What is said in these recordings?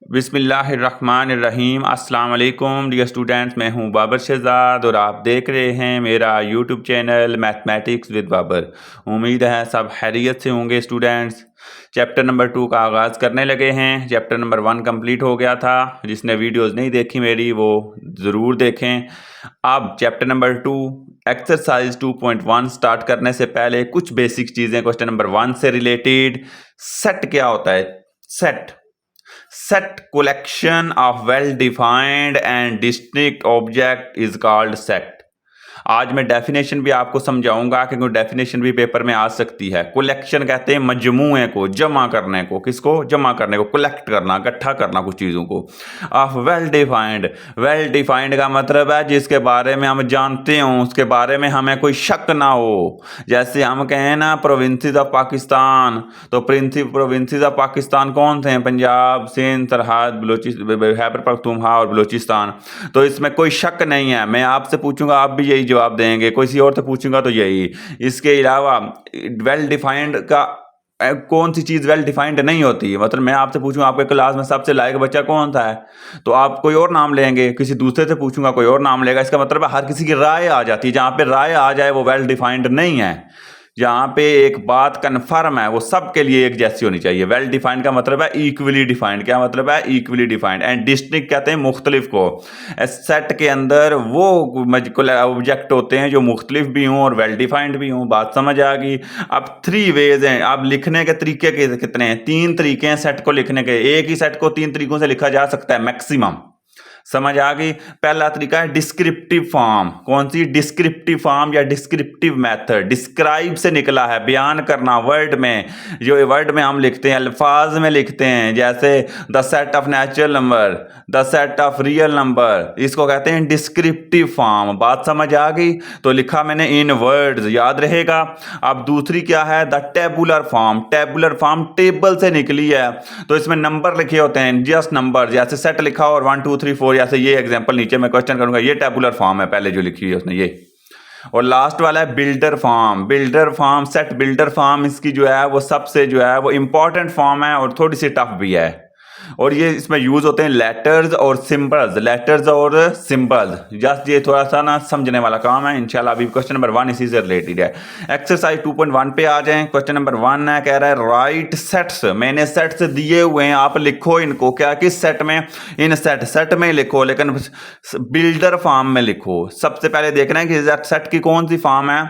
बिस्मिल्लाहिर्रहमानिर्रहीम अस्सलाम वालेकुम डियर स्टूडेंट्स, मैं हूं बाबर शहजाद और आप देख रहे हैं मेरा YouTube channel mathematics with Babar. उम्मीद है सब खैरियत से होंगे स्टूडेंट्स। चैप्टर नंबर 2 का आगाज़ करने लगे हैं। चैप्टर नंबर 1 कंप्लीट हो गया था। जिसने वीडियोस नहीं देखी मेरी वो ज़रूर देखें। अब चैप्टर नंबर 2 एक्सरसाइज 2.1 स्टार्ट करने से पहले कुछ बेसिक चीज़ें क्वेश्चन नंबर 1 से रिलेटेड। सेट क्या होता है? Set collection of well-defined and distinct object is called set। आज मैं डेफिनेशन भी आपको समझाऊंगा क्योंकि डेफिनेशन भी पेपर में आ सकती है। कलेक्शन कहते हैं मजमूए को, जमा करने को। किसको? जमा करने को, कलेक्ट करना, इकट्ठा करना कुछ चीज़ों को। Of well defined, well defined का मतलब है जिसके बारे में हम जानते हों, उसके बारे में हमें कोई शक ना हो। जैसे हम कहें ना प्रोविंसेस ऑफ पाकिस्तान, तो प्रोविंसेस ऑफ पाकिस्तान कौन से हैं? पंजाब, सिंध, सरहद, खैबर पख्तूनख्वा और बलूचिस्तान। तो इसमें कोई शक नहीं है। मैं आपसे पूछूंगा, आप भी यही जवाब देंगे। किसी और से पूछूंगा तो यही। इसके अलावा वेल डिफाइंड का कौन सी चीज़ वेल डिफाइंड नहीं होती? मतलब मैं आपसे पूछूंगा आपके क्लास में सबसे लायक बच्चा कौन सा है, तो आप कोई और नाम लेंगे। किसी दूसरे से पूछूंगा कोई और नाम लेगा। इसका मतलब है हर किसी की राय आ जाती है। जहां पे राय आ जाए वो वेल डिफाइंड नहीं है। जहां पे एक बात कन्फर्म है वो सबके लिए एक जैसी होनी चाहिए। वेल डिफाइंड का मतलब है इक्वली डिफाइंड। क्या मतलब है? Equally defined. एंड डिस्टिंक्ट कहते हैं मुख्तलिफ को। सेट के अंदर वो ऑब्जेक्ट होते हैं जो मुख्तलिफ भी हों और वेल डिफाइंड भी हों। बात समझ आ गई? अब 3 वेज हैं। अब लिखने के तरीके कितने हैं? 3 तरीके हैं सेट को लिखने के। एक ही सेट को 3 तरीकों से लिखा जा सकता है मैक्सिमम। समझ आ गई? पहला तरीका है डिस्क्रिप्टिव फॉर्म। कौन सी? डिस्क्रिप्टिव फॉर्म या डिस्क्रिप्टिव मेथड। डिस्क्राइब से निकला है, बयान करना वर्ड में। जो वर्ड में हम लिखते हैं, अल्फाज में लिखते हैं। जैसे the set of natural number, the set of real number, इसको कहते हैं डिस्क्रिप्टिव फॉर्म। बात समझ आ गई? तो लिखा मैंने इन वर्ड्स, याद रहेगा। अब दूसरी क्या है? The tabular form. Tabular form table से निकली है, तो इसमें नंबर लिखे होते हैं, जस्ट नंबर। जैसे सेट लिखा और 1 2 3 4, जैसे ये एग्जांपल नीचे मैं क्वेश्चन करूंगा, ये टेबुलर फॉर्म है पहले जो लिखी है उसने, ये। और लास्ट वाला है builder form. Builder form, set builder form, इसकी जो है वो सबसे जो है वो इंपॉर्टेंट फॉर्म है और थोड़ी सी टफ भी है। और ये इसमें यूज होते हैं लेटर्स और सिंबल्स। लेटर्स और सिंबल्स, जस्ट ये थोड़ा सा ना समझने वाला काम है। इंशाल्लाह अभी क्वेश्चन नंबर 1 इसी से रिलेटेड है। एक्सरसाइज 2.1 पे आ जाएं। क्वेश्चन नंबर 1 है, कह रहा है राइट सेट्स। मैंने सेट्स दिए हुए हैं, आप लिखो इनको। क्या? किस सेट में? इन सेट में लिखो, लेकिन बिल्डर फॉर्म में लिखो। सबसे पहले देखना है कि सेट की कौन सी फॉर्म है।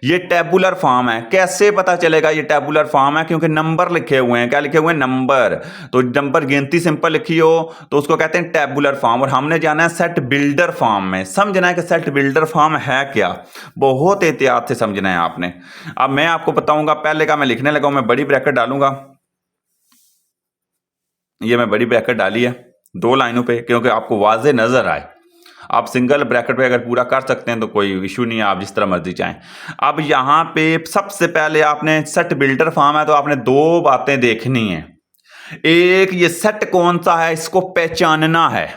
ये टेबुलर फॉर्म है। कैसे पता चलेगा ये टेबुलर फॉर्म है? क्योंकि नंबर लिखे हुए हैं। क्या लिखे हुए हैं? नंबर। तो नंबर गिनती सिंपल लिखी हो तो उसको कहते हैं टेबुलर फॉर्म। और हमने जाना है सेट बिल्डर फॉर्म में। समझना है कि सेट बिल्डर फॉर्म है क्या। बहुत एहतियात से समझना है आपने। अब मैं आपको बताऊंगा। पहले का मैं लिखने लगा हूं, मैं बड़ी ब्रैकेट डालूंगा। ये मैं बड़ी ब्रैकेट डाली है 2 लाइनों पे, क्योंकि आपको वाजे नजर आए। आप सिंगल ब्रैकेट पे अगर पूरा कर सकते हैं तो कोई इशू नहीं है, आप जिस तरह मर्जी चाहें। अब यहां पे सबसे पहले आपने सेट बिल्डर फॉर्म है तो आपने 2 बातें देखनी है। एक, ये सेट कौन सा है इसको पहचानना है।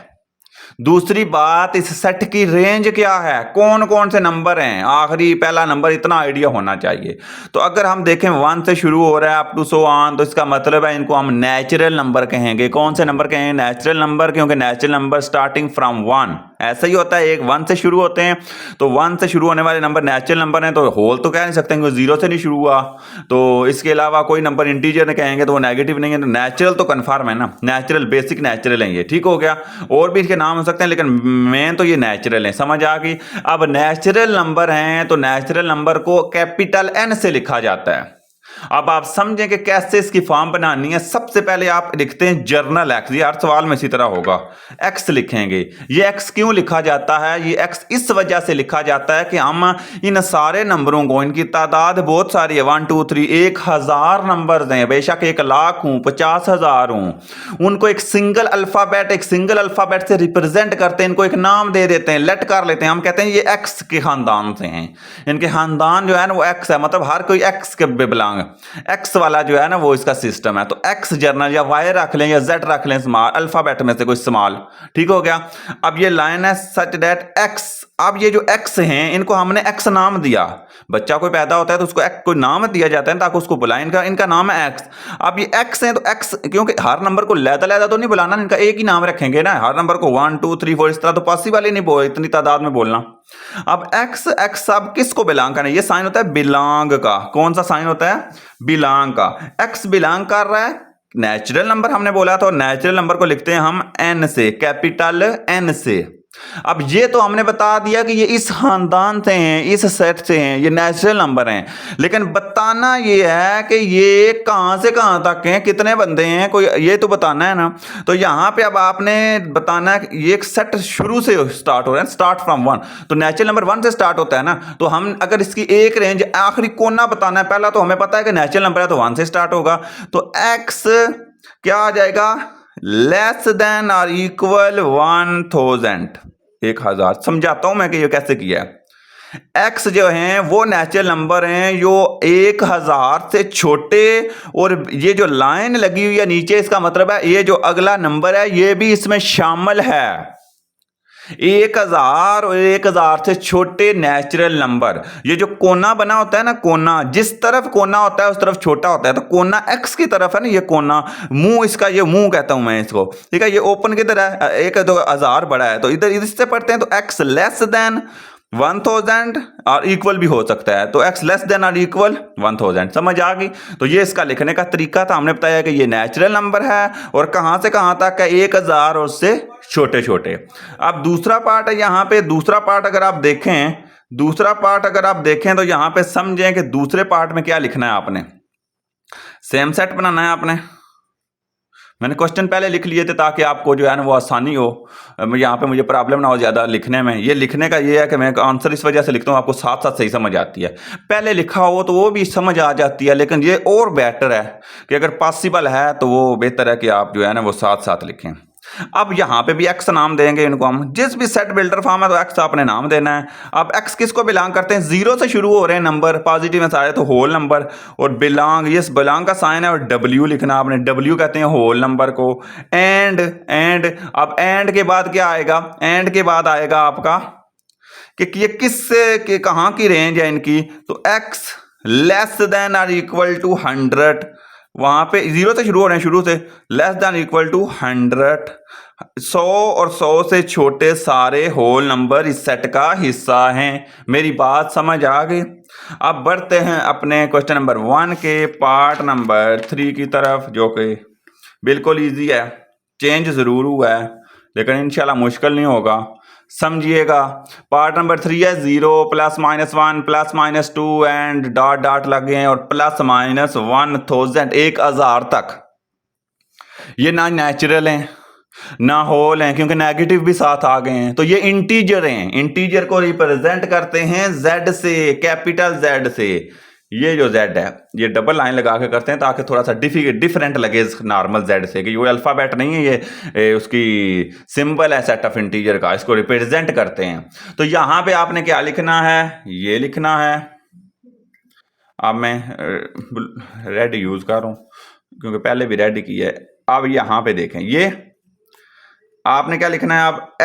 दूसरी बात, इस सेट की रेंज क्या है, कौन कौन से नंबर हैं। आखिरी पहला नंबर, इतना आइडिया होना चाहिए। तो अगर हम देखें 1 से शुरू हो रहा है अप टू सो ऑन, तो इसका मतलब है इनको हम नेचुरल नंबर कहेंगे। कौन से नंबर कहेंगे? नेचुरल नंबर, क्योंकि नेचुरल नंबर स्टार्टिंग फ्रॉम 1 ऐसा ही होता है। एक 1 से शुरू होते हैं, तो 1 से शुरू होने वाले नंबर नेचुरल नंबर हैं। तो होल तो कह नहीं सकते क्योंकि 0 से नहीं शुरू हुआ। तो इसके अलावा कोई नंबर इंटीजर कहेंगे तो वो नेगेटिव नहीं है। तो नेचुरल तो कन्फर्म है ना, नेचुरल बेसिक नेचुरल है ये। ठीक हो गया। और भी इसके नाम हो सकते हैं, लेकिन मेन तो ये नेचुरल है। समझ आ गई? अब नेचुरल नंबर हैं तो नेचुरल नंबर को कैपिटल N से लिखा जाता है। अब आप समझें कि कैसे इसकी फॉर्म बनानी है। सबसे पहले आप लिखते हैं जर्नल एक्स। ये हर सवाल में इसी तरह होगा, एक्स लिखेंगे। ये एक्स क्यों लिखा जाता है? ये एक्स इस वजह से लिखा जाता है कि हम इन सारे नंबरों को, इनकी तादाद बहुत सारी है, 1 2 3 1000 नंबर हैं, बेशक 1 लाख हूं, 50,000 हूं, उनको एक सिंगल अल्फाबेट से रिप्रेजेंट करते हैं। इनको एक नाम दे देते हैं, लेट कर लेते हैं। हम कहते हैं ये एक्स के खानदान से हैं, इनके खानदान जो है ना वो एक्स है, मतलब हर कोई एक्स के बिलोंग। एक्स वाला जो है ना वो इसका सिस्टम है। तो एक्स जर्नल या वाई रख लें या जेड रख लें, स्मॉल अल्फाबेट में से कोई स्मॉल, ठीक हो गया। अब ये लाइन है सच दैट एक्स, अब ये जो एक्स हैं इनको हमने एक्स नाम दिया। बच्चा कोई पैदा होता है तो उसको कोई नाम दिया जाता है ताकि उसको बुलाएं, इनका नाम है एक्स। अब ये एक्स हैं तो एक्स, क्योंकि हर नंबर को लैदा तो नहीं बुलाना, इनका एक ही नाम रखेंगे ना, हर नंबर को 1 2 3 4 इस तरह तो पॉसिबल ही नहीं बोल इतनी तादाद में बोलना। अब एक्स एक्स अब किसको बिलोंग करना है, ये साइन होता है बिलोंग का। कौन सा साइन होता है, बिलोंग का। एक्स बिलोंग कर रहा है नेचुरल नंबर हमने बोला तो नेचुरल नंबर को लिखते हैं हम एन से, कैपिटल एन से। अब ये तो हमने बता दिया कि ये इस खानदान से हैं, इस सेट से हैं, ये नेचुरल नंबर हैं, लेकिन बताना ये है कि ये कहां से कहां तक हैं, कितने बंदे हैं, कोई ये तो बताना है ना। तो यहां पे अब आपने बताना है कि ये एक सेट शुरू से स्टार्ट हो रहा है, स्टार्ट फ्रॉम 1, तो नेचुरल नंबर 1 से स्टार्ट होता है ना। तो हम अगर इसकी एक रेंज आखिरी कोना बताना है, पहला तो हमें पता है कि नेचुरल नंबर है तो 1 से स्टार्ट होगा। तो एक्स क्या आ जाएगा, लेस देन और इक्वल 1000। समझाता हूं मैं कि ये कैसे किया है। एक्स जो हैं वो नेचुरल नंबर हैं जो 1000 से छोटे, और ये जो लाइन लगी हुई है नीचे इसका मतलब है ये जो अगला नंबर है ये भी इसमें शामिल है। 1000 और 1000 से छोटे नेचुरल नंबर, ये जो कोना बना होता है ना, कोना जिस तरफ कोना होता है उस तरफ छोटा होता है, तो कोना एक्स की तरफ है ना, ये कोना मुंह, इसका ये मुंह कहता हूं मैं इसको, ठीक है। ये ओपन किधर है, एक तो 1000 बड़ा है तो इधर इससे पढ़ते हैं, तो एक्स लेस देन 1000 और इक्वल भी हो सकता है, तो एक्स लेस देन और इक्वल 1000। समझ आ गई। तो ये इसका लिखने का तरीका था। हमने बताया कि ये नेचुरल नंबर है और कहां से कहां तक है, 1000 और उससे छोटे छोटे। अब दूसरा पार्ट है यहाँ पे, दूसरा पार्ट अगर आप देखें तो यहाँ पे समझें कि दूसरे पार्ट में क्या लिखना है। आपने सेम सेट बनाना है। आपने मैंने क्वेश्चन पहले लिख लिए थे ताकि आपको जो है ना वो आसानी हो, यहाँ पे मुझे प्रॉब्लम ना हो ज़्यादा लिखने में। ये लिखने का ये है कि मैं आंसर इस वजह से लिखता हूँ आपको साथ साथ सही समझ आती है। पहले लिखा हो तो वो भी समझ आ जाती है, लेकिन ये और बेटर है कि अगर पॉसिबल है तो वो बेहतर है कि आप जो है ना वो साथ साथ लिखें। अब यहां पे भी एक्स नाम देंगे इनको हम, जिस भी सेट बिल्डर फॉर्म है तो एक्स आपने नाम देना है। अब एक्स किसको बिलोंग करते हैं, 0 से शुरू हो रहे हैं नंबर, पॉजिटिव में सारे तो होल नंबर, और बिलोंग, ये बिलोंग का साइन है और डब्ल्यू लिखना आपने, डब्ल्यू कहते हैं होल नंबर को। एंड अब एंड के बाद क्या आएगा, एंड के बाद आएगा आपका कि ये किस के कहां की रेंज है इनकी, तो एक्स लेस देन और इक्वल टू 100, वहां पे 0 से शुरू हो रहे हैं, शुरू से लेस देन इक्वल टू 100, 100 और 100 से छोटे सारे होल नंबर इस सेट का हिस्सा हैं। मेरी बात समझ आ गई। अब बढ़ते हैं अपने क्वेश्चन नंबर 1 के पार्ट नंबर 3 की तरफ, जो कि बिल्कुल इजी है। चेंज जरूर हुआ है लेकिन इंशाल्लाह मुश्किल नहीं होगा, समझिएगा। पार्ट नंबर 3 है 0 +- 1 +- 2 एंड डॉट डॉट लगे हैं और +- 1000 तक। ये ना नेचुरल हैं ना होल हैं, क्योंकि नेगेटिव भी साथ आ गए हैं, तो ये इंटीजर हैं। इंटीजर को रिप्रेजेंट करते हैं जेड से, कैपिटल जेड से। ये जो जेड है ये डबल लाइन लगा के करते हैं ताकि थोड़ा सा डिफरेंट लगे नॉर्मल जेड से, कि ये अल्फाबेट नहीं है, ये उसकी सिंबल है सेट ऑफ इंटीजर का, इसको रिप्रेजेंट करते हैं। तो यहां पे आपने क्या लिखना है, ये लिखना है। अब मैं रेड यूज कर रहा हूं क्योंकि पहले भी रेड की है। अब यहां पे देखें, ये आपने क्या लिखना है, अब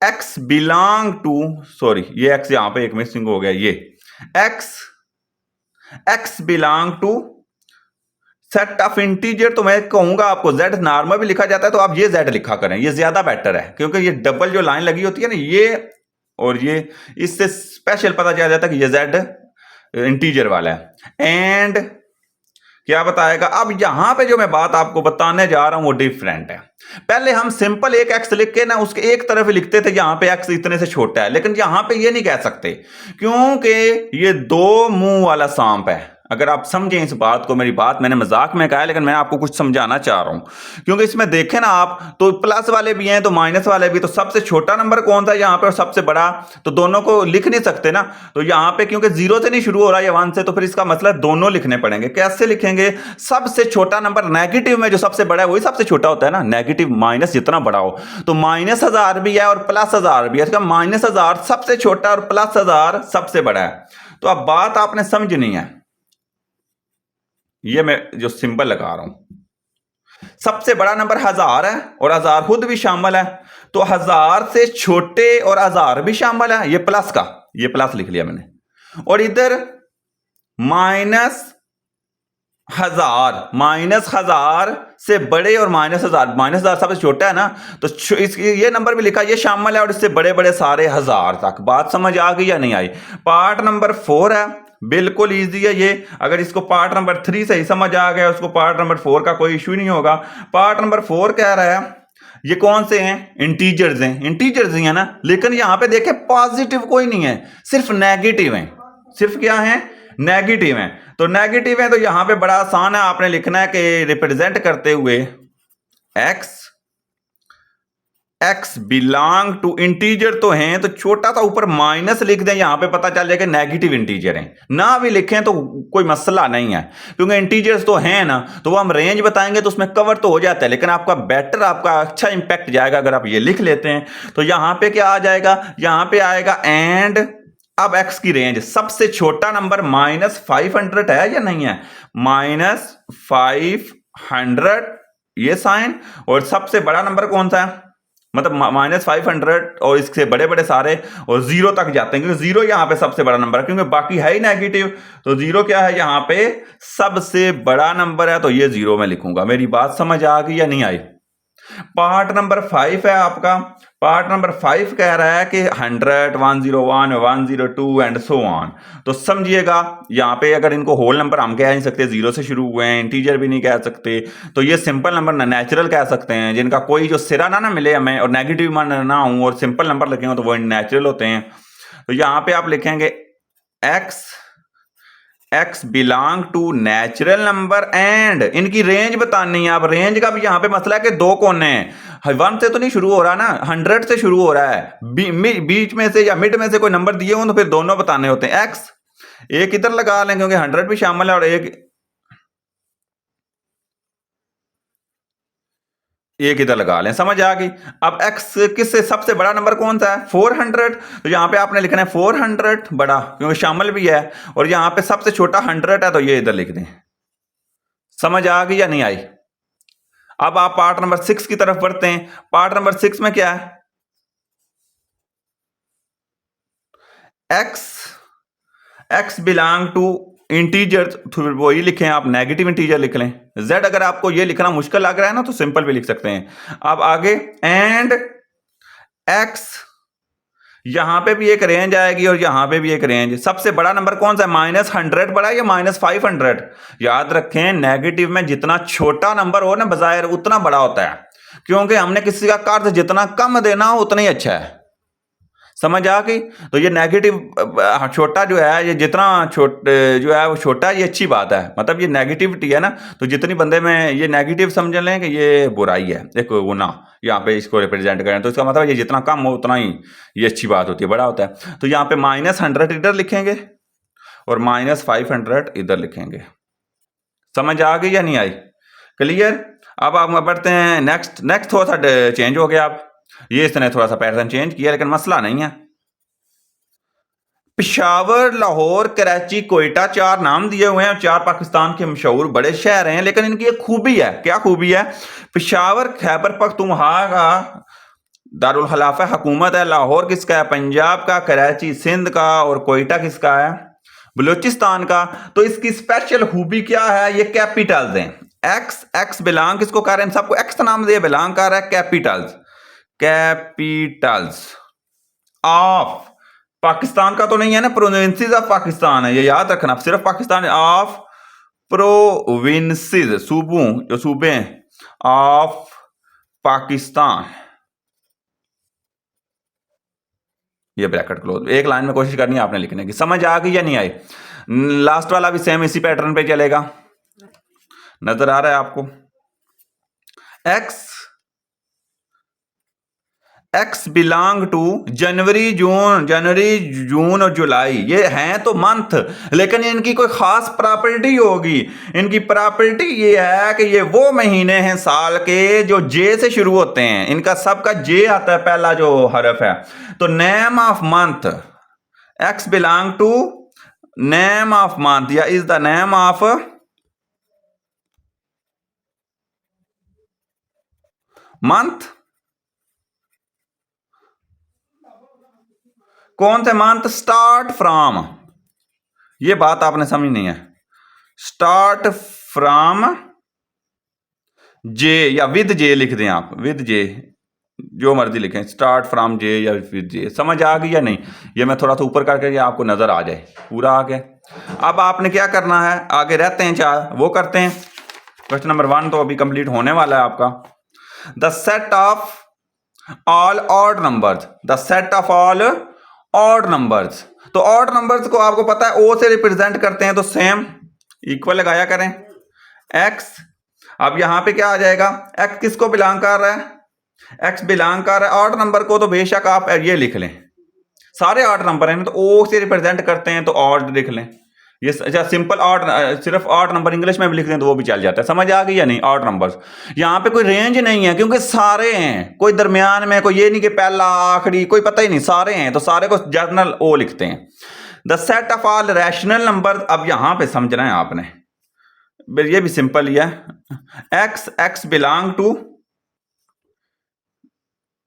एक्स बिलोंग टू, सॉरी ये एक्स यहां पे एक मिसिंग हो गया, ये x belong to set of integer. तो मैं कहूंगा आपको जेड नॉर्मल भी लिखा जाता है तो आप ये जेड लिखा करें, ये ज्यादा बेटर है, क्योंकि ये डबल जो लाइन लगी होती है ना ये और ये, इससे स्पेशल पता चल जाता है कि ये जेड इंटीजर वाला है। एंड क्या बताएगा, अब यहां पे जो मैं बात आपको बताने जा रहा हूं वो डिफरेंट है। पहले हम सिंपल एक एक्स लिख के ना उसके एक तरफ लिखते थे, यहां पे एक्स इतने से छोटा है, लेकिन यहां पे ये नहीं कह सकते क्योंकि ये 2 मुंह वाला सांप है। अगर आप समझें इस बात को, मेरी बात मैंने मजाक में कहा है लेकिन मैं आपको कुछ समझाना चाह रहा हूं, क्योंकि इसमें देखें ना आप, तो प्लस वाले भी हैं तो माइनस वाले भी, तो सबसे छोटा नंबर कौन सा यहाँ पे और सबसे बड़ा, तो दोनों को लिख नहीं सकते ना। तो यहाँ पे क्योंकि 0 से नहीं शुरू हो रहा है 1 से, तो फिर इसका मतलब दोनों लिखने पड़ेंगे। कैसे लिखेंगे? सबसे छोटा नंबर नेगेटिव में जो सबसे बड़ा है वही सबसे छोटा होता है ना, नेगेटिव माइनस जितना बड़ा हो। तो -1000 भी है और +1000 भी है, इसका -1000 सबसे छोटा और +1000 सबसे बड़ा है। तो अब बात आपने समझनी है, ये मैं जो सिंबल लगा रहा हूं, सबसे बड़ा नंबर 1000 है और 1000 खुद भी शामिल है, तो 1000 से छोटे और 1000 भी शामिल है, ये प्लस का, ये प्लस लिख लिया मैंने। और इधर -1000 से बड़े और -1000 सबसे छोटा है ना, तो ये नंबर भी लिखा, ये शामिल है और इससे बड़े बड़े सारे 1000 तक। बात समझ आ गई या नहीं आई? पार्ट नंबर 4 है, बिल्कुल इजी है ये। अगर इसको पार्ट नंबर 3 से ही समझ आ गया, उसको पार्ट नंबर 4 का कोई इश्यू नहीं होगा। पार्ट नंबर 4 कह रहा है ये कौन से हैं? इंटीजर्स हैं, इंटीजर्स ही है ना, लेकिन यहां पे देखें पॉजिटिव कोई नहीं है, सिर्फ नेगेटिव है। सिर्फ क्या है? नेगेटिव है। तो नेगेटिव है तो यहां पे बड़ा आसान है, आपने लिखना है कि रिप्रेजेंट करते हुए x बिलोंग टू इंटीजर तो हैं, तो छोटा सा ऊपर माइनस लिख दें, यहां पे पता चल जाएगा नेगेटिव इंटीजर हैं। ना भी लिखें तो कोई मसला नहीं है, क्योंकि इंटीजर्स तो हैं ना, तो वो हम रेंज बताएंगे तो उसमें कवर तो हो जाता है, लेकिन आपका बेटर, आपका अच्छा इंपैक्ट जाएगा अगर आप ये लिख लेते हैं। तो यहां पे क्या आ जाएगा? यहां पे आएगा एंड, अब x की रेंज, सबसे छोटा नंबर -500 है या नहीं है? -500 ये साइन, और सबसे बड़ा नंबर कौन सा है? मतलब -500 और इससे बड़े बड़े सारे और 0 तक जाते हैं, क्योंकि 0 यहां पे सबसे बड़ा नंबर है, क्योंकि बाकी है ही नेगेटिव। तो 0 क्या है यहां पे? सबसे बड़ा नंबर है, तो ये 0 में लिखूंगा। मेरी बात समझ आ गई या नहीं आई? पार्ट नंबर 5 है आपका। पार्ट नंबर 5 कह रहा है कि 100, 101, 102 एंड सो ऑन। तो समझिएगा यहां पे अगर इनको होल नंबर हम कह नहीं सकते, 0 से शुरू हुए हैं, इंटीजर भी नहीं कह सकते, तो ये सिंपल नंबर ना नेचुरल कह सकते हैं, जिनका कोई जो सिरा ना मिले हमें और नेगेटिव मान ना हूं और सिंपल नंबर लिखे हो तो वो नेचुरल होते हैं। तो यहां पे आप लिखेंगे x belong to natural number and इनकी रेंज बतानी है। आप रेंज का भी यहां पे मसला है कि 2 कोने हैं, 1 से तो नहीं शुरू हो रहा ना, 100 से शुरू हो रहा है। बीच में से या मिड में से कोई नंबर दिए हो तो फिर दोनों बताने होते हैं। x एक इधर लगा लें क्योंकि 100 भी शामिल है, और एक इधर लगा लें, समझ आ गई। अब x किससे सबसे बड़ा नंबर कौन सा है? 400। तो यहां पे आपने लिखना है 400 बड़ा, क्योंकि शामिल भी है, और यहां पे सबसे छोटा 100 है, तो ये इधर लिख दें। समझ आ गई या नहीं आई? अब आप पार्ट नंबर 6 की तरफ बढ़ते हैं। पार्ट नंबर 6 में क्या है? x बिलोंग टू इंटीजर, वही लिखें आप, नेगेटिव इंटीजर लिख लें। z अगर आपको ये लिखना मुश्किल लग रहा है ना तो सिंपल भी लिख सकते हैं। अब आगे एंड x, यहां पे भी एक रेंज आएगी और यहां पे भी एक रेंज। सबसे बड़ा नंबर कौन सा है? -100 बड़ा या -500? याद रखें नेगेटिव में जितना छोटा नंबर हो ना बजाय उतना बड़ा होता है, क्योंकि हमने किसी का कर्ज जितना कम देना हो उतना ही अच्छा है। समझ आ गई? तो ये नेगेटिव छोटा जो है, ये जितना जो है वो छोटा, ये अच्छी बात है, मतलब ये नेगेटिविटी है ना, तो जितनी बंदे में ये नेगेटिव समझ लें कि ये बुराई है, एक गुनाह, यहाँ पे इसको रिप्रेजेंट करें, तो इसका मतलब ये जितना कम हो उतना ही ये अच्छी बात होती है, बड़ा होता है। तो यहाँ पे -100 इधर लिखेंगे और -500 इधर लिखेंगे। समझ आ गई या नहीं आई? क्लियर? अब आप बढ़ते हैं नेक्स्ट थोड़ा सा चेंज हो गया। आप ये इसने थोड़ा सा पैटर्न चेंज किया, लेकिन मसला नहीं है। पेशावर, लाहौर, कराची, कोयटा 4 नाम दिए हुए हैं, 4 पाकिस्तान के मशहूर बड़े शहर हैं, लेकिन इनकी एक खूबी है। क्या खूबी है? पेशावर खैबर पख्तूनख्वा का दारुल खिलाफा हुकूमत है, लाहौर किसका है? पंजाब का, कराची सिंध का, और कोयटा किसका है? बलूचिस्तान का। तो इसकी स्पेशल खूबी क्या है? ये कैपिटल्स हैं। एक्स बिलोंग किसको कर रहे हैं? सबको एक्स नाम दिए, बिलोंग कर रहा है कैपिटल्स ऑफ पाकिस्तान का तो नहीं है ना, प्रोविंसेस ऑफ पाकिस्तान है, ये याद रखना। सिर्फ पाकिस्तान ऑफ प्रोविंसेस, सूबों, जो सूबे ऑफ पाकिस्तान, ये ब्रैकेट क्लोज। एक लाइन में कोशिश करनी है आपने लिखने की। समझ आ गई या नहीं आई? लास्ट वाला भी सेम इसी पैटर्न पे चलेगा, नजर आ रहा है आपको। एक्स बिलोंग टू जनवरी जून और जुलाई, ये हैं तो मंथ, लेकिन इनकी कोई खास प्रॉपर्टी होगी। इनकी प्रॉपर्टी ये है कि ये वो महीने हैं साल के जो जे से शुरू होते हैं, इनका सबका जे आता है पहला जो हरफ है। तो name of month, x belong to name of month या is the name of month. कौन से मंथ? स्टार्ट फ्रॉम, ये बात आपने समझनी है। स्टार्ट फ्रॉम जे या विद जे लिख दें आप, विद जे, जो मर्जी लिखें, स्टार्ट फ्रॉम जे या विद जे। समझ आ गई या नहीं? ये मैं थोड़ा सा ऊपर करके ये आपको नजर आ जाए पूरा आगे। अब आपने क्या करना है, आगे रहते हैं चार, वो करते हैं। क्वेश्चन नंबर 1 तो अभी कंप्लीट होने वाला है आपका। The set of all odd numbers, the set of all odd numbers. तो ऑड नंबर्स को आपको पता है ओ से रिप्रेजेंट करते हैं, तो सेम इक्वल लगाया करें एक्स। अब यहां पे क्या आ जाएगा, एक्स किसको बिलोंग कर रहा है? एक्स बिलोंग कर रहा है ऑड नंबर को, तो बेशक आप ये लिख लें, सारे ऑड नंबर हैं तो ओ से रिप्रेजेंट करते हैं तो ऑड लिख लें। ये अच्छा सिंपल ऑड, सिर्फ ऑड नंबर इंग्लिश में भी लिख दें तो वो भी चल जाता है। समझ आ गई या नहीं? ऑड नंबर्स यहाँ पे कोई रेंज नहीं है क्योंकि सारे हैं, कोई दरमियान में, कोई ये नहीं कि पहला आखिरी, कोई पता ही नहीं, सारे हैं तो सारे को जर्नल ओ लिखते हैं। The set of all rational number, अब यहां पे समझना है आपने, ये भी सिंपल ही है। एक्स बिलोंग टू,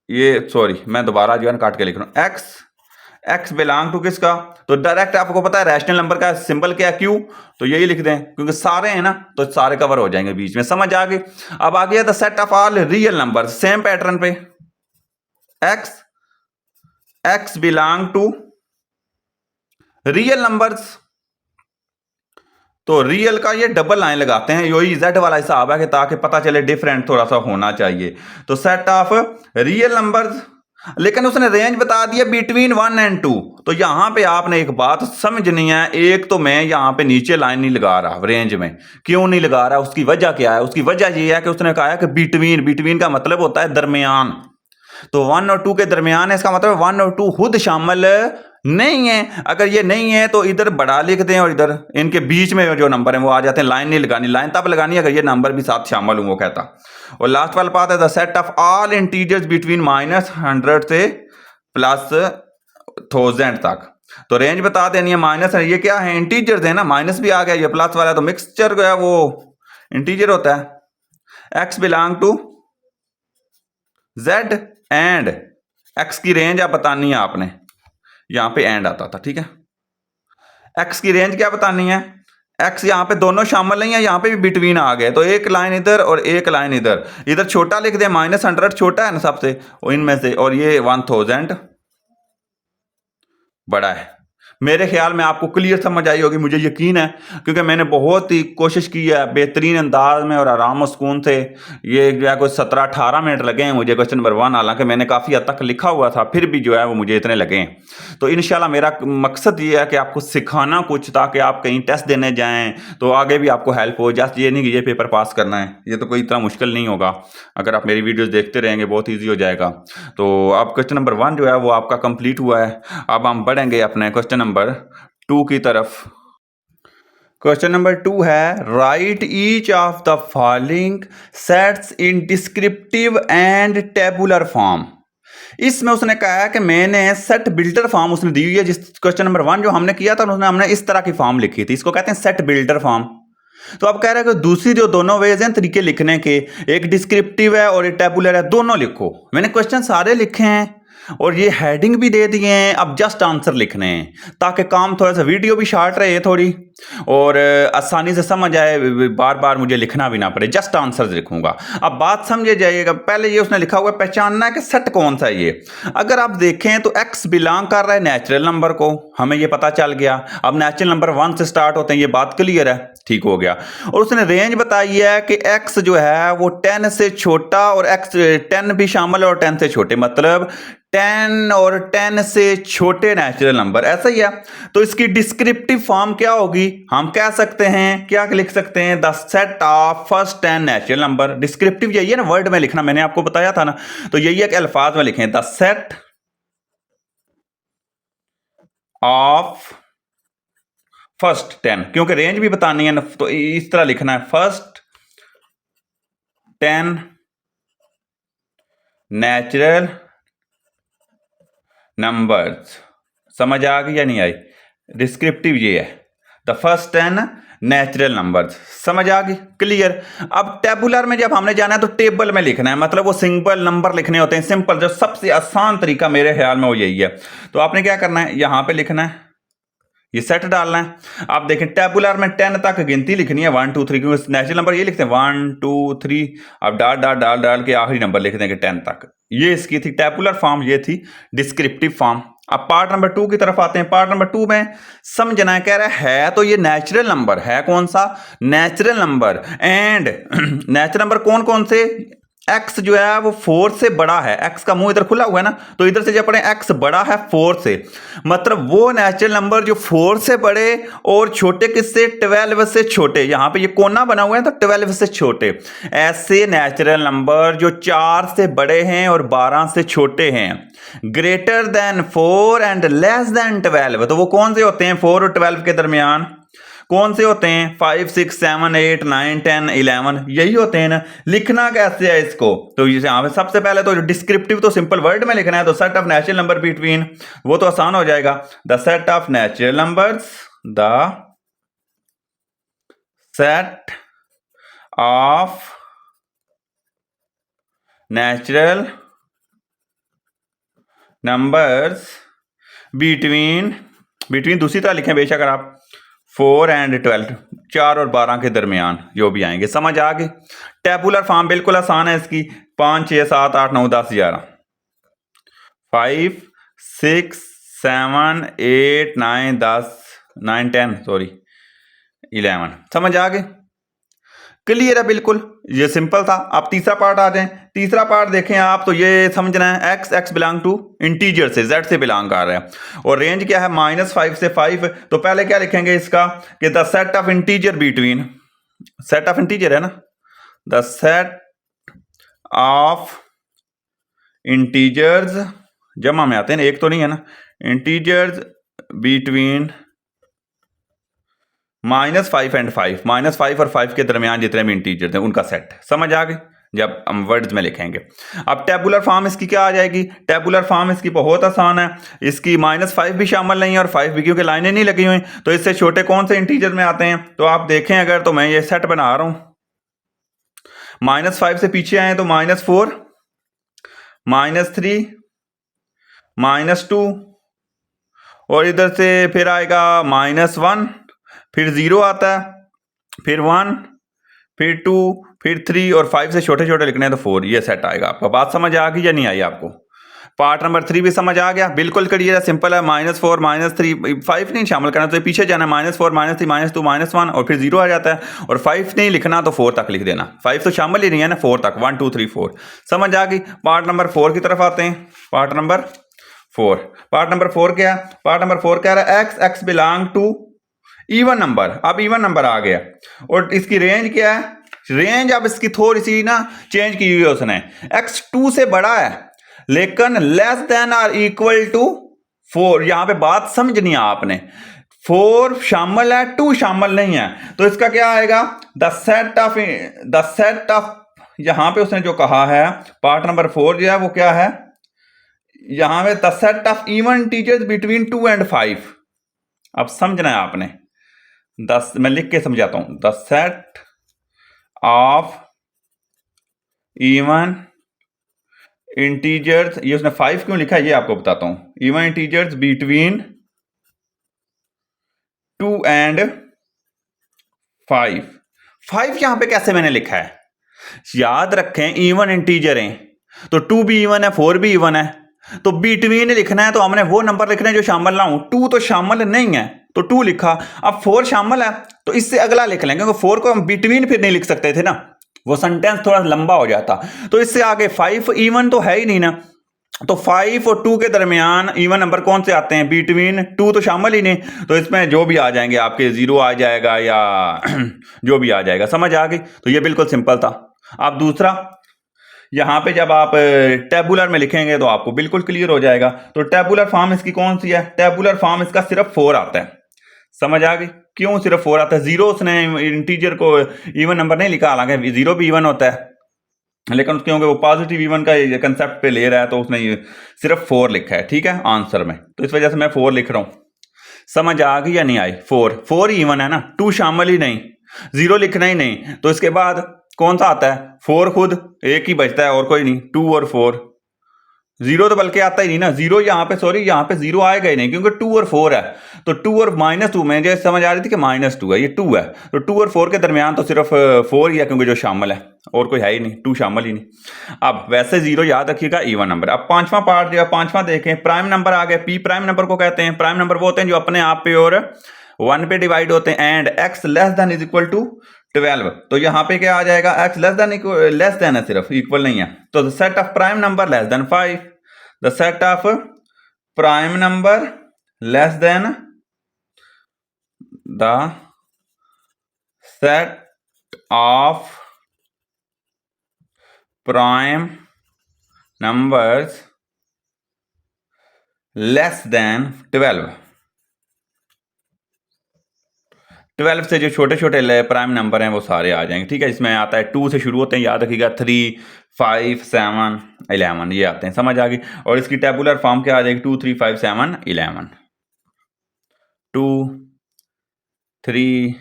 ये सॉरी मैं दोबारा जो है काट के लिख रहा हूं, एक्स बिलोंग टू किसका? तो डायरेक्ट आपको पता है रैशनल नंबर का सिंबल क्या है, क्यू, तो यही लिख दें क्योंकि सारे हैं ना तो सारे कवर हो जाएंगे बीच में। समझ आ गई? अब आ गया the set of all real number, same pattern पे, x belong to real numbers, तो रियल का ये डबल लाइन लगाते हैं, यही जेड वाला हिसाब है कि ताकि पता चले डिफरेंट थोड़ा सा होना चाहिए। तो सेट ऑफ रियल नंबर्स, लेकिन उसने रेंज बता दिया बिटवीन 1 और 2, तो यहां पे आपने एक बात समझनी है। एक तो मैं यहां पे नीचे लाइन नहीं लगा रहा रेंज में, क्यों नहीं लगा रहा? उसकी वजह क्या है? उसकी वजह ये है कि उसने कहा है कि बिटवीन का मतलब होता है दरमियान, तो 1 और 2 के दरमियान है, इसका मतलब 1 और 2 खुद शामिल नहीं है। अगर ये नहीं है तो इधर बड़ा लिख दें और इधर इनके बीच में जो नंबर है वो आ जाते हैं। लाइन नहीं लगानी, लाइन तब लगानी है अगर ये नंबर भी साथ शामिल हो, वो कहता। और लास्ट वाला बात है the set of all integers between -100 से +1000 तक, तो रेंज बता देनी है। माइनस है, ये क्या है? इंटीजर्स है ना, माइनस भी आ गया, ये प्लस वाला तो मिक्सचर जो है वो इंटीजर होता है। X belong to Z and x की रेंज आप बतानी है आपने, यहां पे एंड आता था, ठीक है। एक्स की रेंज क्या बतानी है? एक्स यहां पे दोनों शामिल नहीं है, यहां पे भी बिटवीन आ गए, तो एक लाइन इधर और एक लाइन इधर। इधर छोटा लिख दे, -100 छोटा है ना सबसे इनमें से, और ये 1000 बड़ा है। मेरे ख्याल में आपको क्लियर समझ आई होगी, मुझे यकीन है, क्योंकि मैंने बहुत ही कोशिश की है बेहतरीन अंदाज में और आराम और सुकून से। ये जो है कोई 17-18 मिनट लगे हैं मुझे क्वेश्चन नंबर 1, हालांकि मैंने काफ़ी हद तक लिखा हुआ था, फिर भी जो है वो मुझे इतने लगे हैं। तो इंशाल्लाह मेरा मकसद ये है कि आपको सिखाना कुछ, ताकि आप कहीं टेस्ट देने जाएँ तो आगे भी आपको हेल्प हो। जस्ट ये नहीं कि ये पेपर पास करना है, ये तो कोई इतना मुश्किल नहीं होगा। अगर आप मेरी वीडियोज़ देखते रहेंगे बहुत ईजी हो जाएगा। तो अब क्वेश्चन नंबर 1 जो है वो आपका कंप्लीट हुआ है। अब हम बढ़ेंगे अपने क्वेश्चन नंबर 2 की तरफ। क्वेश्चन नंबर 2 है right each of the following sets in descriptive and tabular form. इसमें उसने कहा है कि मैंने सेट बिल्डर फॉर्म उसने दी हुई है। जिस क्वेश्चन नंबर 1 जो हमने किया था उसने हमने इस तरह की फॉर्म लिखी थी, इसको कहते हैं सेट बिल्डर फॉर्म। तो अब कह रहा है कि दूसरी जो दोनों वेज हैं तरीके लिखने के, एक डिस्क्रिप्टिव है और एक टेबुलर है, दोनों लिखो। मैंने क्वेश्चन सारे लिखे हैं और ये हेडिंग भी दे दिए हैं, अब जस्ट आंसर लिखने हैं ताकि काम थोड़ा सा वीडियो भी शॉर्ट रहे थोड़ी और आसानी से समझ आए, बार बार मुझे लिखना भी ना पड़े, जस्ट आंसर लिखूंगा। अब बात समझे जाइएगा, पहले ये उसने लिखा हुआ है पहचानना है कि सेट कौन सा है ये। अगर आप देखें तो एक्स बिलोंग कर रहा है नेचुरल नंबर को, हमें ये पता चल गया। अब नेचुरल नंबर 1 से स्टार्ट होते हैं, ये बात क्लियर है, ठीक हो गया। और उसने रेंज बताई है कि x जो है वो 10 से छोटा और x 10 भी शामिल है और 10 से छोटे, मतलब 10 और 10 से छोटे नेचुरल नंबर, ऐसा ही है। तो इसकी डिस्क्रिप्टिव फॉर्म क्या होगी, हम कह सकते हैं, क्या लिख सकते हैं, the set of first 10 natural number. Descriptive यही है ना, वर्ड में लिखना, मैंने आपको बताया था ना, तो यही है कि अल्फाज में लिखें, द सेट ऑफ फर्स्ट 10, क्योंकि रेंज भी बतानी है ना, तो इस तरह लिखना है, फर्स्ट 10 नेचुरल नंबर्स। समझ आ गई या नहीं आई? डिस्क्रिप्टिव ये है, द फर्स्ट 10 नेचुरल नंबर्स। समझ आ गई, क्लियर। अब टेबुलर में जब हमने जाना है तो टेबल में लिखना है, मतलब वो सिंपल नंबर लिखने होते हैं, सिंपल, जो सबसे आसान तरीका मेरे ख्याल में वो यही है। तो आपने क्या करना है, यहां पे लिखना है, ये सेट डालना है। आप देखें टेबुलर में 10 तक गिनती लिखनी है, 1 2 3, क्योंकि नेचुरल नंबर ये लिखते हैं 1 2 3, अब डाल डाल डाल डाल के आखिरी नंबर लिख देंगे 10 तक। ये इसकी थी टेबुलर फॉर्म, ये थी डिस्क्रिप्टिव फॉर्म। अब पार्ट नंबर 2 की तरफ आते हैं। पार्ट नंबर 2 में समझना है, कह रहा है तो ये नेचुरल नंबर है, कौन सा, natural number. And natural number कौन कौन से, x जो है वो 4 से बड़ा है, x का मुंह इधर खुला हुआ है ना, तो इधर से जब पढ़े x बड़ा है 4 से, मतलब वो नेचुरल नंबर जो 4 से बड़े और छोटे किससे, 12 से छोटे, यहां पे ये कोना बना हुआ है तो 12 से छोटे। ऐसे नेचुरल नंबर जो 4 से बड़े हैं और 12 से छोटे हैं, greater than 4 and less than 12, तो वो कौन से होते हैं, 4 और 12 के दरमियान कौन से होते हैं, 5 6 7 8 9 10 11, यही होते हैं ना। लिखना कैसे है इसको, तो यहां पे सबसे पहले तो डिस्क्रिप्टिव तो सिंपल वर्ड में लिखना है, तो set of natural number between, वो तो आसान हो जाएगा, the set of natural numbers, the set of natural numbers between, between दूसरी तरह लिखें बेशक, अगर आप 4 एंड 12, 4 और 12 के दरमियान जो भी आएंगे। समझ आ गई। टेबुलर फॉर्म बिल्कुल आसान है इसकी, 5 6 7 8 9 10 11, 5 6 7 8 9 10 9 10 सॉरी 11। समझ आ गई, क्लियर है बिल्कुल, ये सिंपल था। आप तीसरा पार्ट आ जाएं। तीसरा पार्ट देखें आप, तो ये समझना है, x बिलोंग टू इंटीजर से, z से बिलोंग कर रहा है, और रेंज क्या है, -5 से 5। तो पहले क्या लिखेंगे इसका, कि the set of integer between, set of integer है ना, द सेट ऑफ इंटीजर्स, जमा में आते हैं, एक तो नहीं है ना, इंटीजर्स बिटवीन -5 एंड 5, -5 और 5 के दरमियान जितने भी इंटीजर थे उनका सेट। समझ आ गई, जब हम वर्ड्स में लिखेंगे। अब टेबुलर फॉर्म इसकी क्या आ जाएगी, टेबुलर फॉर्म इसकी बहुत आसान है, इसकी -5 भी शामिल नहीं है और 5 भी, क्योंकि लाइनें नहीं लगी हुई, तो इससे छोटे कौन से इंटीजर में आते हैं, तो आप देखें अगर, तो मैं ये सेट बना रहा हूं, -5 से पीछे आए तो -4 -3 -2, और इधर से फिर आएगा -1, फिर 0 आता है, फिर 1, फिर 2, फिर 3, और 5 से छोटे छोटे लिखने हैं तो 4, ये सेट आएगा। आपको बात समझ आ गई या नहीं आई आपको? पार्ट नंबर 3 भी समझ आ गया, बिल्कुल क्लियर है, सिंपल है, -4 -3, 5 नहीं शामिल करना, तो पीछे जाना, -4 -3 -2 -1, और फिर 0 आ जाता है, और 5 नहीं लिखना तो 4 तक लिख देना, 5 तो शामिल ही नहीं है ना, 4 तक, 1 2 3 4। समझ आ गई। पार्ट नंबर 4 की तरफ आते हैं। पार्ट नंबर 4, पार्ट नंबर 4 क्या है, पार्ट नंबर 4 कह रहा है x belong to even number. अब इवन नंबर आ गया, और इसकी रेंज क्या है, रेंज अब इसकी थोड़ी सी ना चेंज की हुई है उसने, x 2 से बड़ा है लेकिन लेस देन और इक्वल टू 4। यहां पे बात समझनी है आपने, 4 शामिल है, 2 शामिल नहीं है, तो इसका क्या आएगा, द सेट ऑफ, यहां पे उसने जो कहा है पार्ट नंबर 4 जो है वो क्या है, यहां पे the set of even integers between 2 and 5। अब समझना है आपने, मैं लिख के समझाता हूं, the set of even integers, ये उसने 5 क्यों लिखा है ये आपको बताता हूं, इवन इंटीजर्स बिटवीन 2 एंड 5। 5 यहां पे कैसे मैंने लिखा है, याद रखें इवन इंटीजर हैं, तो 2 भी इवन है, 4 भी इवन है, तो बिटवीन लिखना है तो हमने वो नंबर लिखना है जो शामिल ना हो। 2 तो शामिल नहीं है तो 2 लिखा। अब 4 शामिल है तो इससे अगला लिख लेंगे, क्योंकि 4 को हम बिटवीन फिर नहीं लिख सकते थे ना, वो सेंटेंस थोड़ा लंबा हो जाता। तो इससे आगे 5 इवन तो है ही नहीं ना, तो 5 और 2 के दरमियान इवन नंबर कौन से आते हैं? बिटवीन। 2 तो शामिल ही नहीं, तो इसमें जो भी आ जाएंगे आपके 0 आ जाएगा या जो भी आ जाएगा। समझ आ गई? तो ये बिल्कुल सिंपल था। अब दूसरा, यहां पे जब आप टेबुलर में लिखेंगे तो आपको बिल्कुल क्लियर हो जाएगा। तो टेबुलर फॉर्म इसकी कौन सी है? टेबुलर फॉर्म इसका सिर्फ 4 आता है। समझ आ गई? क्यों सिर्फ 4 आता है? 0 उसने इंटीजर को इवन नंबर नहीं लिखा, हालांकि 0 भी इवन होता है, लेकिन क्योंकि वो पॉजिटिव इवन का कंसेप्ट पे ले रहा है तो उसने सिर्फ 4 लिखा है, ठीक है, आंसर में। तो इस वजह से मैं 4 लिख रहा हूं। समझ आ गई या नहीं आई? 4 ही इवन है ना, 2 शामिल ही नहीं, 0 लिखना ही नहीं। तो इसके बाद कौन सा आता है? 4 खुद एक ही बचता है और कोई नहीं। 2 और 4, 0 तो बल्कि आता ही नहीं ना। 0 यहाँ पे, सॉरी यहाँ पे 0 आएगा ही नहीं, क्योंकि 2 और 4 है। तो 2 और -2 में जो समझ आ रही थी कि -2 है, ये 2 है। तो 2 और 4 के दरमियान तो सिर्फ 4 ही है, क्योंकि जो शामिल है और कोई है ही नहीं, 2 शामिल ही नहीं। अब वैसे 0 याद रखिएगा इवन नंबर। अब पांचवा पार्ट जो है, पांचवा देखें, प्राइम नंबर आ गए। पी प्राइम नंबर को कहते हैं, प्राइम नंबर वो होते हैं जो अपने आप पे और 1 पे डिवाइड होते हैं। And x less than is equal to 12। तो यहाँ पे क्या आ जाएगा? x लेस देन है, सिर्फ इक्वल नहीं है। तो set of prime number less than 5, the set of prime number less than the set of prime numbers less than 12। 12 से जो छोटे छोटे प्राइम नंबर हैं वो सारे आ जाएंगे, ठीक है। इसमें आता है 2 से शुरू होते हैं, याद रखिएगा। 3, 5, 7, 11 ये आते हैं। समझ आ गई? और इसकी टेबुलर फॉर्म क्या आ जाएगी? 2, 3, 5, 7, 11। 2, 3,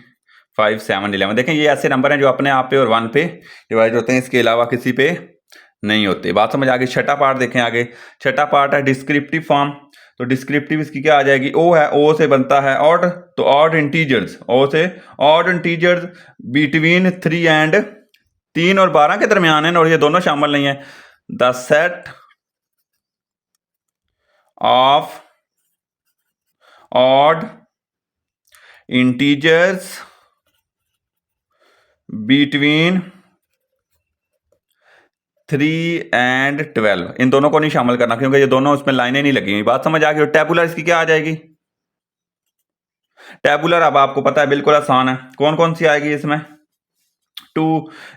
5, 7, 11। देखें ये ऐसे नंबर हैं जो अपने आप पे और 1 पे डिवाइड होते हैं, इसके अलावा किसी पे नहीं होते। बात समझ आ गई? छठा पार्ट देखें आगे। छठा पार्ट है डिस्क्रिप्टिव फॉर्म। तो डिस्क्रिप्टिव इसकी क्या आ जाएगी? ओ है, ओ से बनता है ऑड, तो ऑड इंटीजर्स, ओ से ऑड इंटीजर्स बिटवीन 3 एंड 3 और 12 के दरमियान है, और ये दोनों शामिल नहीं है। The set of odd integers between 3 and 12, इन दोनों को नहीं शामिल करना, क्योंकि ये दोनों उसमें लाइनें नहीं लगी हुई। बात समझ आ गई? टेबुलर इसकी क्या आ जाएगी? टेबुलर अब आपको पता है बिल्कुल आसान है। कौन कौन सी आएगी इसमें? 2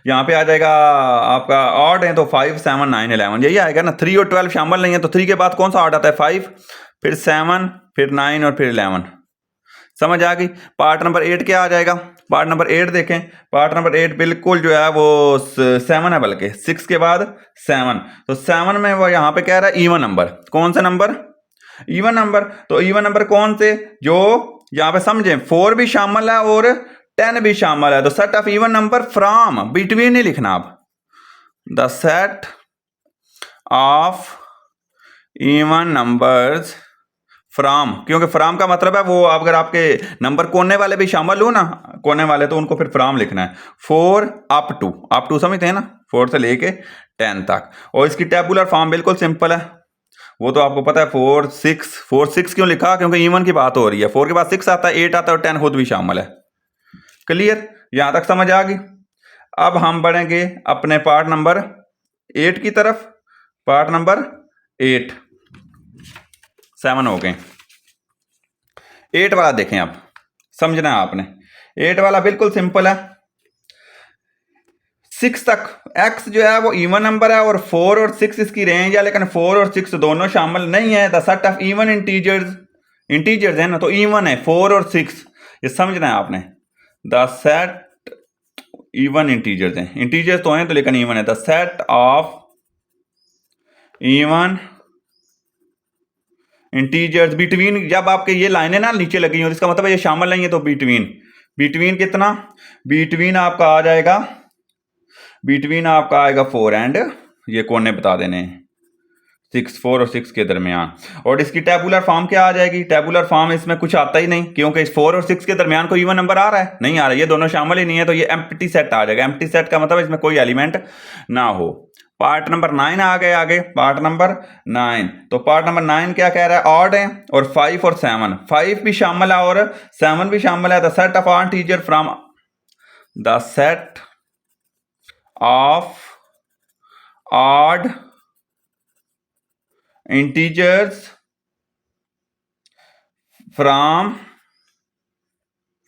यहाँ पे आ जाएगा आपका, ऑड है तो 5, 7, 9, 11 यही आएगा ना। 3 और 12 शामिल नहीं है, तो 3 के बाद कौन सा ऑड आता है? 5, फिर 7, फिर 9 और फिर 11। समझ आ गई? पार्ट नंबर 8 क्या आ जाएगा? पार्ट नंबर 8 देखें। पार्ट नंबर 8 बिल्कुल जो है वो 7 है, बल्कि 6 के बाद 7। तो 7 में वो यहाँ पे कह रहा है इवन नंबर। कौन सा नंबर? Even number. तो इवन नंबर कौन से? जो यहाँ पे समझें 4 भी शामिल है और 10 भी शामिल है। तो set of even number from, between नहीं लिखना आप। The set of even numbers from, क्योंकि फ्राम का मतलब है वो अगर आपके नंबर कोने वाले भी शामिल हो ना, कोने वाले, तो उनको फिर फ्राम लिखना है। 4 अप टू समझते हैं ना, 4 से लेके 10 तक। और इसकी टेबुलर फॉर्म बिल्कुल सिंपल है, वो तो आपको पता है। 4, 6 क्यों लिखा? क्योंकि इवन की बात हो रही है। 4 के बाद 6 आता है, 8 आता है और 10 खुद भी शामिल है। क्लियर? यहां तक समझ आ गई? अब हम बढ़ेंगे अपने पार्ट नंबर 8 की तरफ। पार्ट नंबर 8, 7 हो गए। 8 वाला देखें, आप समझना है आपने। 8 वाला बिल्कुल सिंपल है। 6 तक x जो है वो इवन नंबर है और 4 और 6 इसकी रेंज है, लेकिन 4 और 6 दोनों शामिल नहीं है। The set of even integers है ना, तो इवन है 4 और 6, ये समझना है आपने। द सेट इवन इंटीजर्स हैं, इंटीजर्स तो हैं तो लेकिन इवन है। The set of even integers between, जब आपके ये लाइनें ना नीचे लगी हो, इसका मतलब है ये शामिल नहीं है। तो बिटवीन कितना? बिटवीन आपका आ जाएगा, बिटवीन आपका आएगा 4 एंड ये कोने बता देने 6, 4 और 6 के दरमियान। और इसकी टेबुलर फॉर्म क्या आ जाएगी? टेबुलर फॉर्म इसमें कुछ आता ही नहीं, क्योंकि इस 4 और 6 के दरमियान कोई इवन नंबर आ रहा है? नहीं आ रहा है, ये दोनों शामिल ही नहीं है। तो ये एम्प्टी सेट आ जाएगा। एम्प्टी सेट का मतलब इसमें कोई एलिमेंट ना हो। पार्ट नंबर 9 आ गए आगे, पार्ट नंबर 9। तो पार्ट नंबर 9 क्या कह रहा है, ऑड है और 5 और 7, 5 भी शामिल है और 7 भी शामिल है। The set of odd integer from the set of odd integers from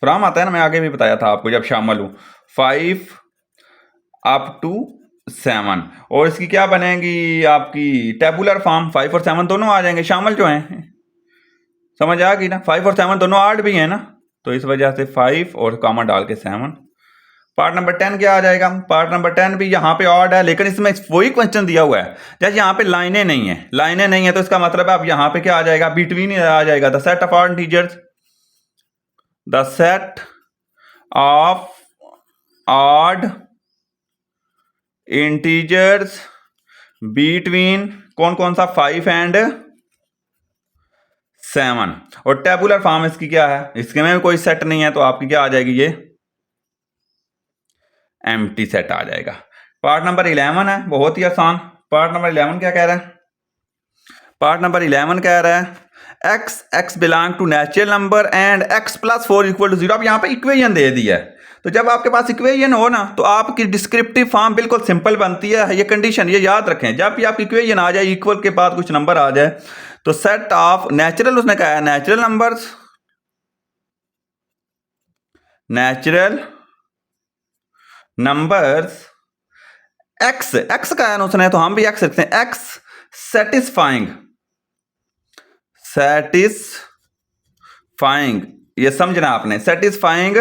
आता है ना, मैं आगे भी बताया था आपको जब शामिल हूं, 5 अप टू 7। और इसकी क्या बनेगी आपकी टेबुलर फॉर्म, 5 और 7 दोनों आ जाएंगे शामिल जो हैं, समझ आ गई ना। 5 और 7 दोनों ऑड भी है ना, तो इस वजह से 5 और कॉमा डाल के 7। पार्ट नंबर 10 क्या आ जाएगा, पार्ट नंबर 10 भी यहाँ पे ऑड है, लेकिन इसमें वही क्वेश्चन दिया हुआ है, जैसे यहाँ पे लाइनें नहीं है, लाइनें नहीं है तो इसका मतलब है अब यहाँ पे क्या आ जाएगा, बिटवीन ही आ जाएगा। The set of odd integers, the set of odd integers between कौन कौन सा, 5 एंड 7। और टेबुलर फॉर्म इसकी क्या है, इसके में कोई सेट नहीं है तो आपकी क्या आ जाएगी, ये एम्प्टी सेट आ जाएगा। पार्ट नंबर 11 है, बहुत ही आसान। पार्ट नंबर 11 क्या कह रहा है, पार्ट नंबर 11 कह रहा है x belong to natural number and x + 4 = 0। अब यहाँ पे इक्वेशन दे दिया है, तो जब आपके पास इक्वेशन हो ना तो आपकी डिस्क्रिप्टिव फॉर्म बिल्कुल सिंपल बनती है। ये कंडीशन ये याद रखें, जब भी आपकी इक्वेशन आ जाए इक्वल के बाद कुछ नंबर आ जाए तो सेट ऑफ नेचुरल, उसने कहा है natural numbers, natural numbers x का है ना उसने, तो हम भी x रखते हैं, x सेटिस्फाइंग ये समझना आपने, सेटिस्फाइंग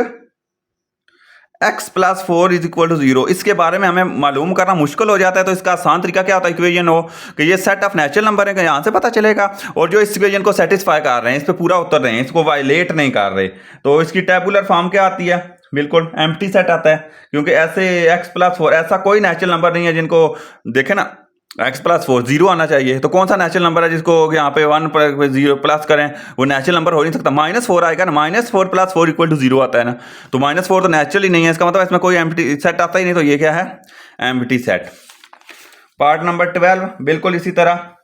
x + 4 = 0। इसके बारे में हमें मालूम करना मुश्किल हो जाता है, तो इसका आसान तरीका क्या होता है, इक्वेशन हो कि ये सेट ऑफ नेचुरल नंबर है, यहाँ से पता चलेगा, और जो इस इक्वेशन को सेटिस्फाई कर रहे हैं, इस पे पूरा उतर रहे हैं, इसको वायलेट नहीं कर रहे, तो इसकी टेबुलर फॉर्म क्या आती है, बिल्कुल एम्प्टी सेट आता है। क्योंकि ऐसे x + 4 ऐसा कोई नेचुरल नंबर नहीं है जिनको देखे ना x + 4 0 आना चाहिए, तो कौन सा नेचुरल नंबर है जिसको यहाँ पे 1 पर 0 प्लस करें, वो नेचुरल नंबर हो नहीं सकता। -4 आएगा ना, -4 + 4 = 0 आता है ना, तो -4 तो नेचुरल ही नहीं है, इसका मतलब इसमें कोई एम्प्टी सेट आता ही नहीं, तो ये क्या है, एम्प्टी सेट। पार्ट नंबर 12 बिल्कुल इसी तरह,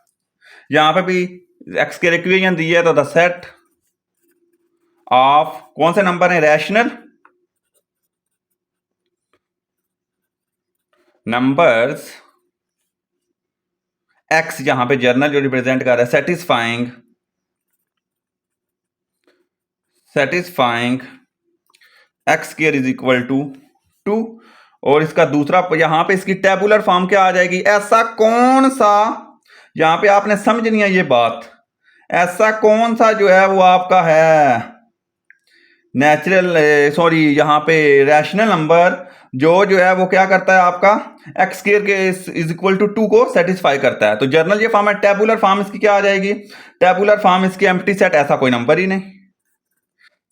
यहाँ पे भी x के इक्वेशन दी है, तो द सेट ऑफ कौन से नंबर है, रैशनल नंबर्स, x यहां पे जर्नल जो रिप्रेजेंट कर रहा है, सेटिस्फाइंग x स्क्वायर = 2। और इसका दूसरा यहां पे इसकी टेबुलर फॉर्म क्या आ जाएगी, ऐसा कौन सा, यहां पे आपने समझनी है ये बात, ऐसा कौन सा जो है वो आपका है नेचुरल यहां पे रैशनल नंबर जो है वो क्या करता है आपका x स्क्वायर के = 2 को सेटिस्फाई करता है। तो जर्नल ये फॉर्म है, टेबुलर फॉर्म इसकी क्या आ जाएगी, टेबुलर फॉर्म इसकी एम्प्टी सेट, ऐसा कोई नंबर ही नहीं,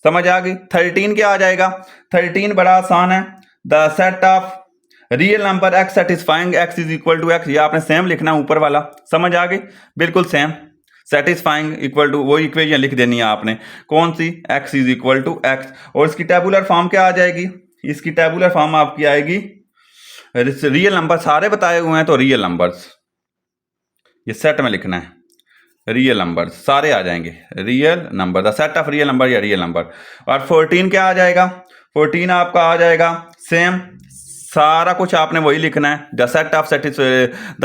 समझ आ गई। 13 क्या आ जाएगा, 13 बड़ा आसान है, the set of real number x satisfying x = x, ये आपने सेम लिखना है ऊपर वाला, समझ आ गई, बिल्कुल सेम, सेटिस्फाइंग = वही इक्वेशन लिख देनी है आपने, कौन सी, x = x। और इसकी टेबुलर फॉर्म क्या आ जाएगी, इसकी टेबुलर फॉर्म आपकी आएगी, रियल नंबर सारे बताए हुए हैं तो रियल नंबर्स, ये सेट में लिखना है, रियल नंबर सारे आ जाएंगे, real number, the set of real number या रियल नंबर। और 14 क्या आ जाएगा, 14 आपका आ जाएगा सेम, सारा कुछ आपने वही लिखना है, the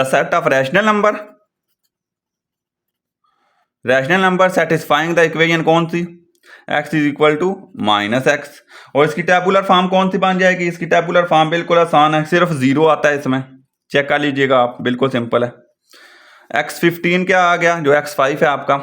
set of rational number satisfying the equation कौन सी, x = -x। और इसकी टेबुलर फॉर्म कौन सी बन जाएगी, इसकी टेबुलर फॉर्म बिल्कुल आसान है, सिर्फ 0 आता है इसमें, चेक कर लीजिएगा आप, बिल्कुल सिंपल है। x15 क्या आ गया, जो x5 है आपका,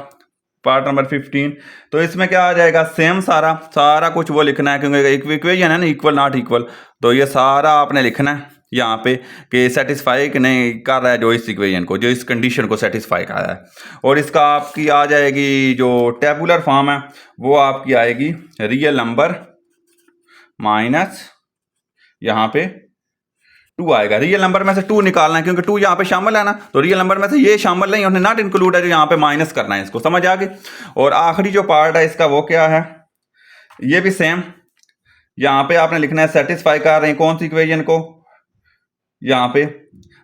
पार्ट नंबर 15, तो इसमें क्या आ जाएगा, सेम सारा कुछ वो लिखना है, क्योंकि इक्वेशन है ना, इक्वल नॉट इक्वल, तो ये सारा आपने लिखना है यहाँ पे कि सेटिस्फाई नहीं कर रहा है जो इस इक्वेशन को, जो इस कंडीशन को सेटिस्फाई कर रहा है। और इसका आपकी आ जाएगी जो टेबुलर फॉर्म है वो आपकी आएगी रियल नंबर माइनस यहाँ पे 2 आएगा, रियल नंबर में से 2 निकालना है, क्योंकि 2 यहाँ पे शामिल है ना, तो रियल नंबर में से ये शामिल नहीं, उन्हें नॉट इंक्लूड है, जो यहाँ पे माइनस करना है, इसको समझ आ गई। और आखिरी जो पार्ट है इसका वो क्या है, ये भी सेम, यहाँ पे आपने लिखना है सेटिस्फाई कर रहे हैं कौन सी इक्वेशन को, यहाँ पे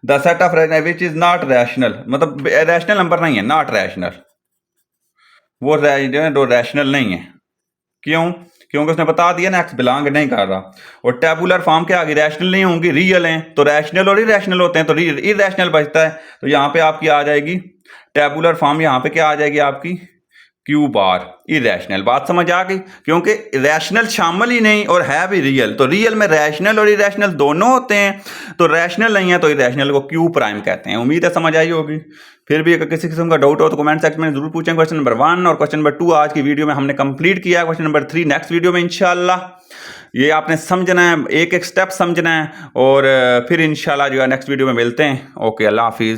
the set of which is not rational, मतलब रैशनल नंबर नहीं है, नॉट रैशनल, वो रैशनल नहीं है। क्यों? क्योंकि उसने बता दिया ना एक्स बिलोंग नहीं कर रहा। और टेबुलर फॉर्म के आगे रैशनल नहीं होंगी, रियल हैं, तो रैशनल और इरेशनल होते हैं, तो इरेशनल बचता है। तो यहाँ पे आपकी आ जाएगी टेबुलर फॉर्म, यहाँ पे क्या आ जाएगी आपकी क्यू बार, इरेशनल। बात समझ आ गई? क्योंकि रैशनल शामिल ही नहीं और है भी रियल, तो रियल में रैशनल और इरेशनल दोनों होते हैं, तो रैशनल नहीं है तो इरेशनल को क्यू प्राइम कहते हैं। उम्मीद है समझ आई होगी। फिर भी अगर किसी किस्म का डाउट हो तो कमेंट सेक्शन में जरूर पूछें। क्वेश्चन नंबर 1 और क्वेश्चन नंबर 2 आज की वीडियो में हमने कंप्लीट किया। क्वेश्चन नंबर 3 नेक्स्ट वीडियो में इंशाल्लाह। ये आपने समझना है, एक एक स्टेप समझना है, और फिर इंशाल्लाह जो है नेक्स्ट वीडियो में मिलते हैं। ओके, अल्लाह हाफिज़।